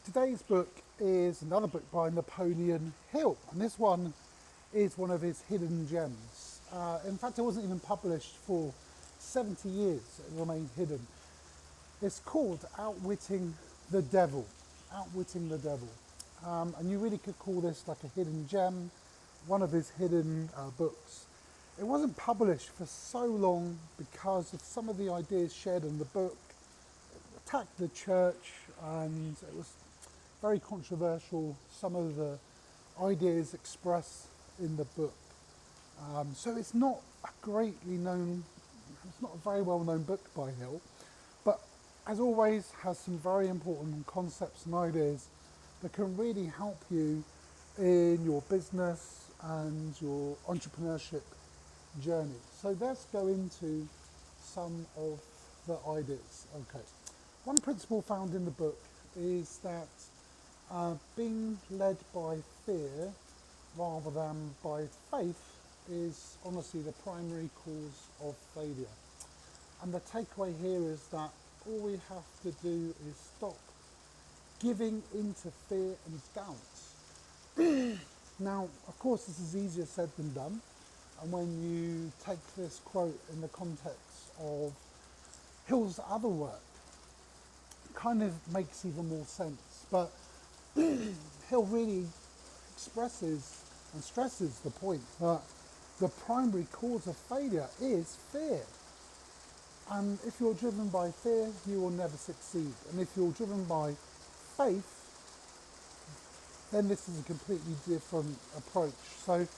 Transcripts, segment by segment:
Today's book is another book by Napoleon Hill, and this one is one of his hidden gems. In fact, it wasn't even published for 70 years, it remained hidden. It's called Outwitting the Devil. Outwitting the Devil. And you really could call this like a hidden gem, one of his hidden books. It wasn't published for so long because of some of the ideas shared in the book. It attacked the church and it was very controversial, some of the ideas expressed in the book. So it's not a greatly known, it's not a very well known book by Hill, but as always has some very important concepts and ideas that can really help you in your business and your entrepreneurship journey. So let's go into some of the ideas. Okay. One principle found in the book is that being led by fear rather than by faith is honestly the primary cause of failure. And the takeaway here is that all we have to do is stop giving into fear and doubt. Now, of course, this is easier said than done. And when you take this quote in the context of Hill's other work, it kind of makes even more sense. But Hill really expresses and stresses the point that the primary cause of failure is fear. And if you're driven by fear, you will never succeed. And if you're driven by faith, then this is a completely different approach. So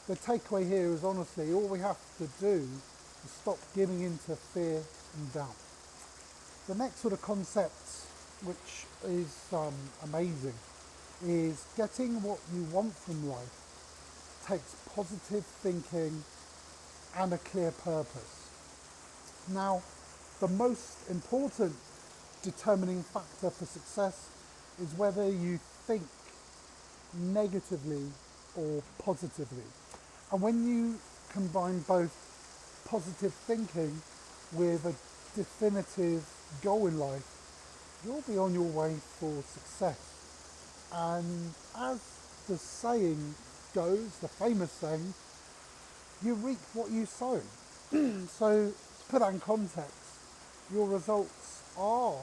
the takeaway here is honestly, all we have to do is stop giving into fear and doubt. The next sort of concept, which is amazing, is getting what you want from life takes positive thinking and a clear purpose. Now, the most important determining factor for success is whether you think negatively or positively. And when you combine both positive thinking with a definitive goal in life, you'll be on your way for success. And as the saying goes, the famous saying, you reap what you sow. So to put that in context, your results are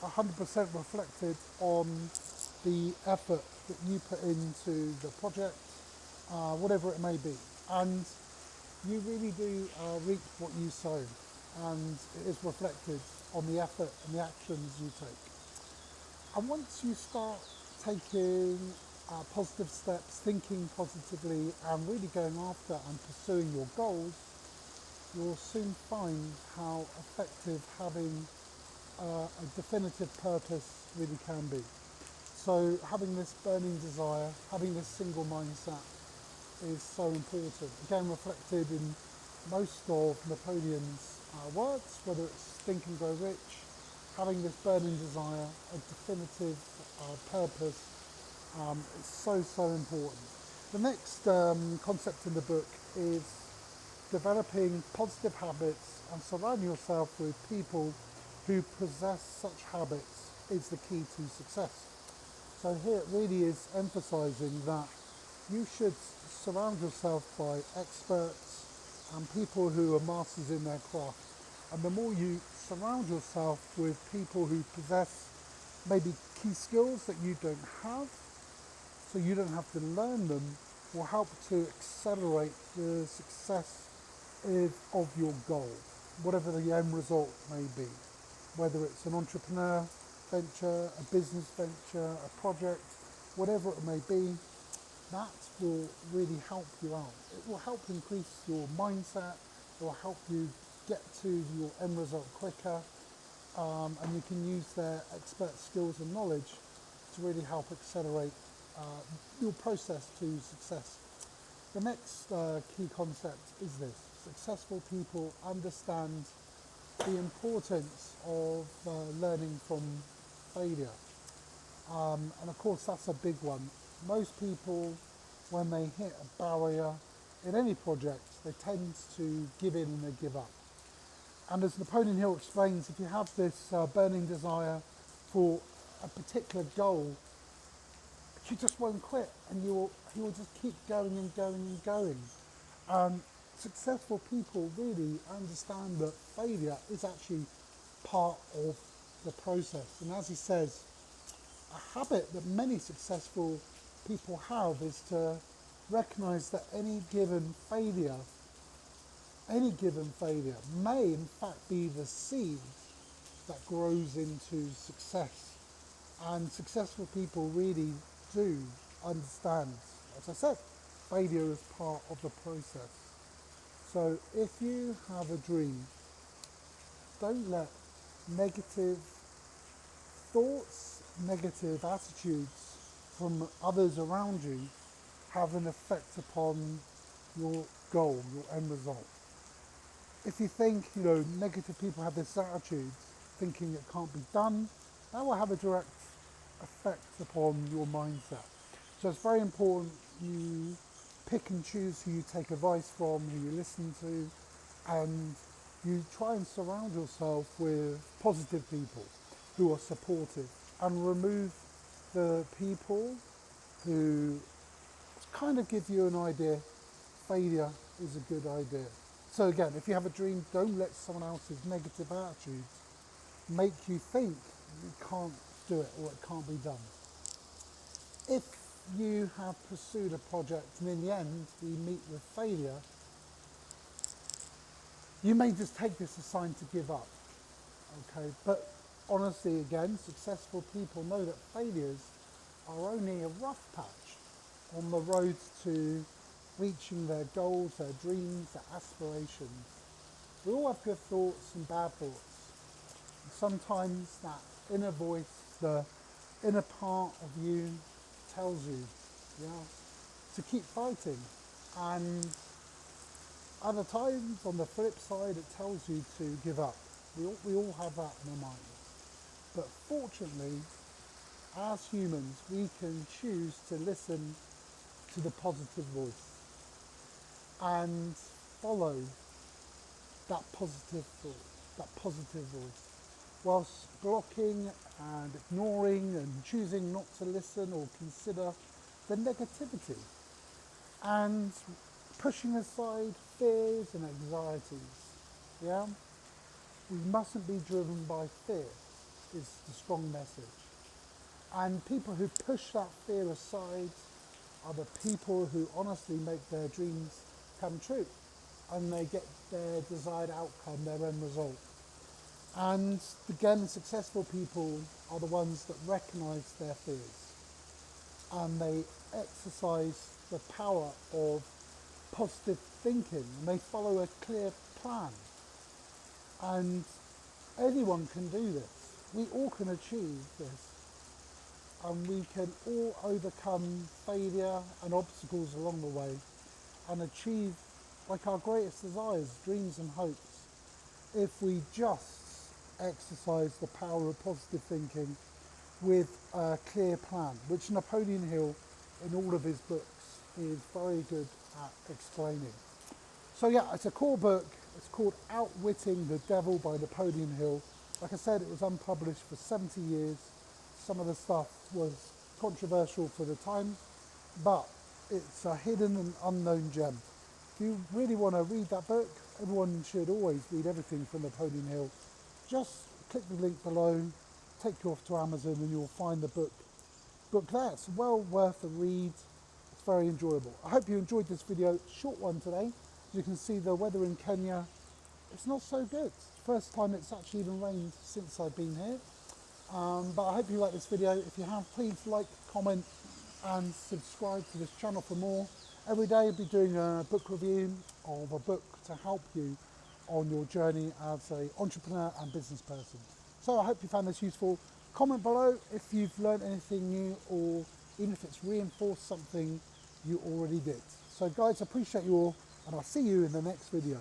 100% reflected on the effort that you put into the project, whatever it may be. And you really do reap what you sow, and it is reflected on the effort and the actions you take. And once you start taking positive steps, thinking positively, and really going after and pursuing your goals, you'll soon find how effective having a definitive purpose really can be. So having this burning desire, having this single mindset is so important. Again, reflected in most of Napoleon's words, whether it's Think and Grow Rich, having this burning desire, a definitive purpose, is so important. The next concept in the book is developing positive habits and surrounding yourself with people who possess such habits is the key to success. So here it really is emphasizing that you should surround yourself by experts and people who are masters in their craft. And the more you surround yourself with people who possess maybe key skills that you don't have, so you don't have to learn them, will help to accelerate the success of your goal, whatever the end result may be. Whether it's an entrepreneur venture, a business venture, a project, whatever it may be, that will really help you out. It will help increase your mindset, it will help you get to your end result quicker, and you can use their expert skills and knowledge to really help accelerate your process to success. The next key concept is this: successful people understand the importance of learning from failure. And of course, that's a big one. Most people, when they hit a barrier in any project, they tend to give in and they give up. And as Napoleon Hill explains, if you have this burning desire for a particular goal, you just won't quit, and you will just keep going and going and going. Successful people really understand that failure is actually part of the process. And as he says, a habit that many successful people have is to recognize that any given failure may in fact be the seed that grows into success. And successful people really do understand, as I said, failure is part of the process. So if you have a dream, don't let negative thoughts, negative attitudes from others around you have an effect upon your goal, your end result. If you think, negative people have this attitude, thinking it can't be done, that will have a direct effect upon your mindset. So it's very important you pick and choose who you take advice from, who you listen to, and you try and surround yourself with positive people who are supportive, and remove the people who kind of give you an idea failure is a good idea. So again, if you have a dream, don't let someone else's negative attitudes make you think you can't do it or it can't be done. If you have pursued a project and in the end we meet with failure, you may just take this as a sign to give up. Okay, but honestly, again, successful people know that failures are only a rough patch on the road to reaching their goals, their dreams, their aspirations. We all have good thoughts and bad thoughts. And sometimes that inner voice, the inner part of you tells you, to keep fighting. And other times, on the flip side, it tells you to give up. We all have that in our minds. But fortunately, as humans, we can choose to listen to the positive voice and follow that positive thought, that positive voice, whilst blocking and ignoring and choosing not to listen or consider the negativity and pushing aside fears and anxieties. Yeah? We mustn't be driven by fear, is the strong message. And people who push that fear aside are the people who honestly make their dreams come true, and they get their desired outcome, their end result. And again, successful people are the ones that recognize their fears, and they exercise the power of positive thinking, and they follow a clear plan. And anyone can do this. We all can achieve this. And we can all overcome failure and obstacles along the way and achieve like our greatest desires, dreams and hopes, if we just exercise the power of positive thinking with a clear plan, which Napoleon Hill, in all of his books, is very good at explaining. So yeah, it's a cool book. It's called Outwitting the Devil by Napoleon Hill. Like I said, it was unpublished for 70 years. Some of the stuff was controversial for the time, but it's a hidden and unknown gem. If you really want to read that book, everyone should always read everything from Napoleon Hill. Just click the link below, take you off to Amazon, and you'll find the book there. It's well worth a read. It's very enjoyable. I hope you enjoyed this video, short one today. As you can see, the weather in Kenya, it's not so good. First time it's actually even rained since I've been here. But I hope you like this video. If you have, please like, comment and subscribe to this channel for more. Every day I'll be doing a book review of a book to help you on your journey as an entrepreneur and business person. So I hope you found this useful. Comment below if you've learned anything new, or even if it's reinforced something you already did. So guys, I appreciate you all, and I'll see you in the next video.